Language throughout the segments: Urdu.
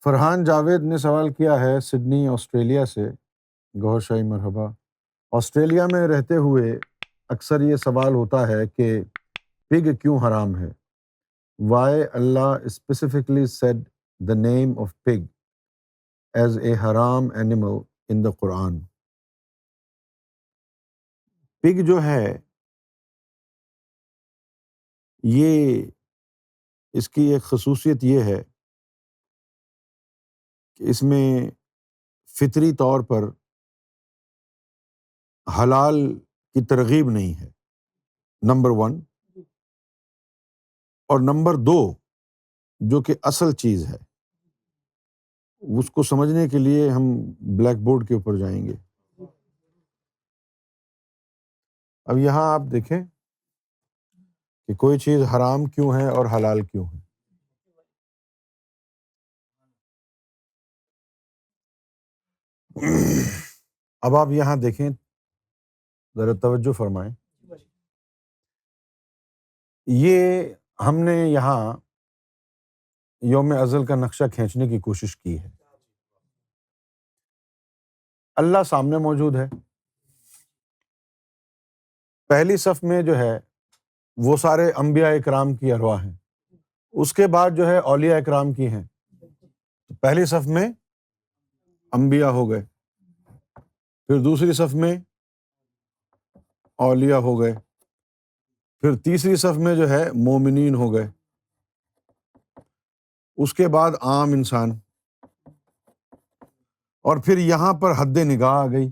فرحان جاوید نے سوال کیا ہے سڈنی آسٹریلیا سے۔ گوہر شاہی مرحبا۔ آسٹریلیا میں رہتے ہوئے اکثر یہ سوال ہوتا ہے کہ پگ کیوں حرام ہے؟ وائی اللہ specifically said the name of pig as a haram animal in the Quran۔ پگ جو ہے یہ اس کی ایک خصوصیت یہ ہے کہ اس میں فطری طور پر حلال کی ترغیب نہیں ہے، نمبر 1۔ اور نمبر 2 جو کہ اصل چیز ہے، اس کو سمجھنے کے لیے ہم بلیک بورڈ کے اوپر جائیں گے۔ اب یہاں آپ دیکھیں کہ کوئی چیز حرام کیوں ہے اور حلال کیوں ہے۔ اب آپ یہاں دیکھیں، ذرا توجہ فرمائیں۔ یہ ہم نے یہاں یوم ازل کا نقشہ کھینچنے کی کوشش کی ہے۔ اللہ سامنے موجود ہے، پہلی صف میں جو ہے وہ سارے انبیاء اکرام کی ارواح ہیں، اس کے بعد جو ہے اولیاء اکرام کی ہیں۔ پہلی صف میں انبیاء ہو گئے، پھر دوسری صف میں اولیاء ہو گئے، پھر تیسری صف میں جو ہے مومنین ہو گئے، اس کے بعد عام انسان، اور پھر یہاں پر حد نگاہ آ گئی،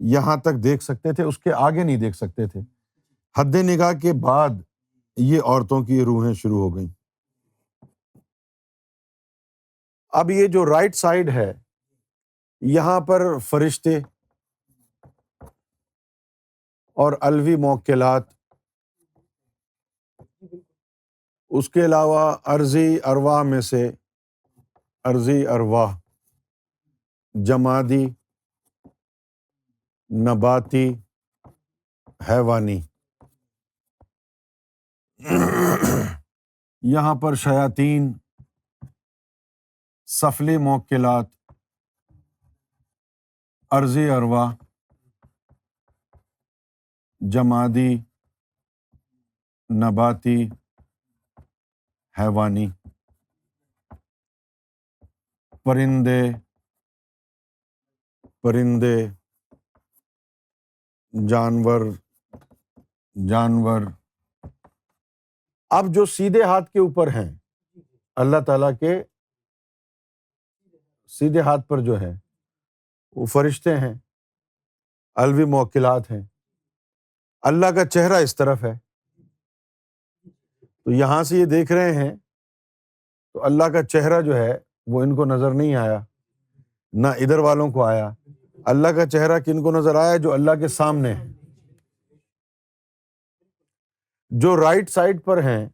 یہاں تک دیکھ سکتے تھے، اس کے آگے نہیں دیکھ سکتے تھے۔ حد نگاہ کے بعد یہ عورتوں کی روحیں شروع ہو گئیں۔ اب یہ جو رائٹ سائڈ ہے، یہاں پر فرشتے اور الوی موکلات، اس کے علاوہ ارضی ارواح میں سے ارضی ارواح، جمادی، نباتی، حیوانی، یہاں پر شیاطین، سفلی موکلات، ارضی ارواح، جمادی، نباتی، حیوانی، پرندے، جانور۔ اب جو سیدھے ہاتھ کے اوپر ہیں، اللہ تعالیٰ کے سیدھے ہاتھ پر جو ہے وہ فرشتے ہیں، الوی موکلات ہیں، اللہ کا چہرہ اس طرف ہے۔ تو یہاں سے یہ دیکھ رہے ہیں تو اللہ کا چہرہ جو ہے وہ ان کو نظر نہیں آیا، نہ ادھر والوں کو آیا۔ اللہ کا چہرہ کن کو نظر آیا؟ جو اللہ کے سامنے ہے۔ جو رائٹ سائڈ پر ہیں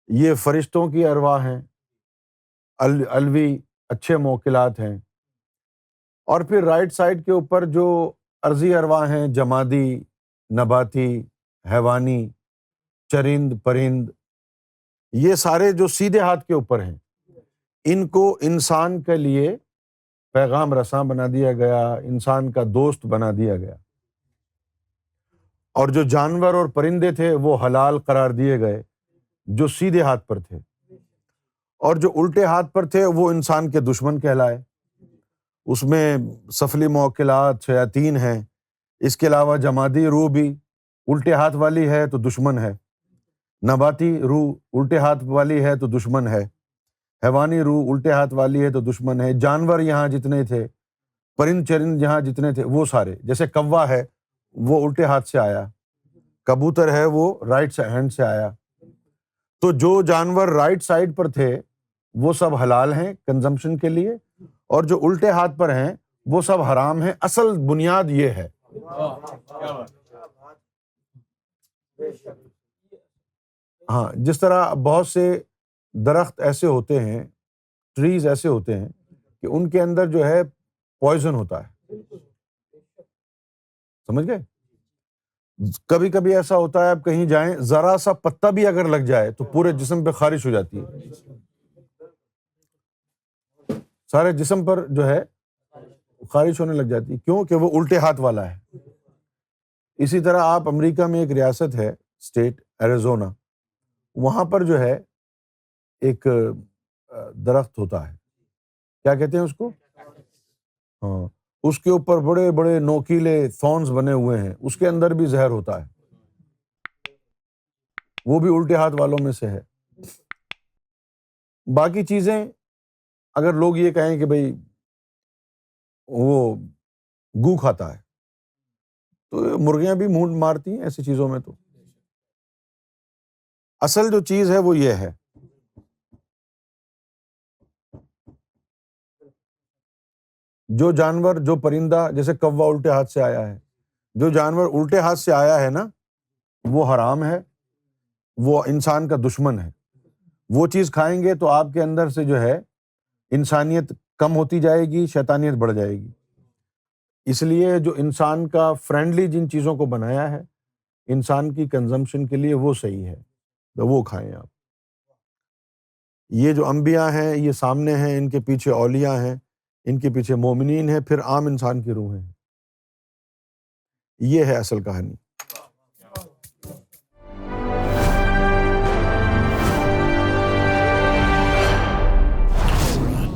یہ فرشتوں کی ارواح ہیں، الوی اچھے موکلات ہیں، اور پھر رائٹ سائڈ کے اوپر جو ارضی ارواح ہیں، جمادی، نباتی، حیوانی، چرند، پرند، یہ سارے جو سیدھے ہاتھ کے اوپر ہیں، ان کو انسان کے لیے پیغام رساں بنا دیا گیا، انسان کا دوست بنا دیا گیا۔ اور جو جانور اور پرندے تھے وہ حلال قرار دیے گئے جو سیدھے ہاتھ پر تھے، اور جو الٹے ہاتھ پر تھے وہ انسان کے دشمن کہلائے۔ اس میں سفلی موکلات، شیاطین ہیں، اس کے علاوہ جمادی روح بھی الٹے ہاتھ والی ہے تو دشمن ہے، نباتی روح الٹے ہاتھ والی ہے تو دشمن ہے، حیوانی روح الٹے ہاتھ والی ہے تو دشمن ہے۔ جانور یہاں جتنے تھے، پرند چرند یہاں جتنے تھے، وہ سارے، جیسے کوا ہے وہ الٹے ہاتھ سے آیا، کبوتر ہے وہ رائٹ ہینڈ سے آیا۔ تو جو جانور رائٹ سائڈ پر تھے وہ سب حلال ہیں کنزمپشن کے لیے، اور جو الٹے ہاتھ پر ہیں وہ سب حرام ہیں۔ اصل بنیاد یہ ہے۔ ہاں، جس طرح بہت سے درخت ایسے ہوتے ہیں، ٹریز ایسے ہوتے ہیں کہ ان کے اندر جو ہے پوائزن ہوتا ہے، سمجھ گئے؟ کبھی کبھی ایسا ہوتا ہے آپ کہیں جائیں، ذرا سا پتا بھی اگر لگ جائے تو پورے جسم پہ خارش ہو جاتی ہے۔ سارے جسم پر جو ہے خارش ہونے لگ جاتی ہے، کیوں کہ وہ الٹے ہاتھ والا ہے۔ اسی طرح آپ امریکہ میں ایک ریاست ہے اسٹیٹ ایریزونا، وہاں پر جو ہے ایک درخت ہوتا ہے، کیا کہتے ہیں اس کو؟ ہاں، اس کے اوپر بڑے بڑے نوکیلے تھورنز بنے ہوئے ہیں، اس کے اندر بھی زہر ہوتا ہے، وہ بھی الٹے ہاتھ والوں میں سے ہے۔ باقی چیزیں اگر لوگ یہ کہیں کہ بھئی وہ گو کھاتا ہے، تو مرغیاں بھی منہ مارتی ہیں ایسی چیزوں میں۔ تو اصل جو چیز ہے وہ یہ ہے، جو جانور، جو پرندہ، جیسے کوا الٹے ہاتھ سے آیا ہے، جو جانور الٹے ہاتھ سے آیا ہے نا، وہ حرام ہے، وہ انسان کا دشمن ہے۔ وہ چیز کھائیں گے تو آپ کے اندر سے جو ہے انسانیت کم ہوتی جائے گی، شیطانیت بڑھ جائے گی۔ اس لیے جو انسان کا فرینڈلی جن چیزوں کو بنایا ہے انسان کی کنزمپشن کے لیے، وہ صحیح ہے، تو وہ کھائیں آپ۔ یہ جو انبیاء ہیں یہ سامنے ہیں، ان کے پیچھے اولیاء ہیں، ان کے پیچھے مومنین ہیں، پھر عام انسان کی روحیں ہیں۔ یہ ہے اصل کہانی۔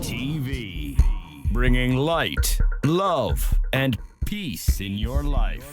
TV, bringing light, love, and peace in your life.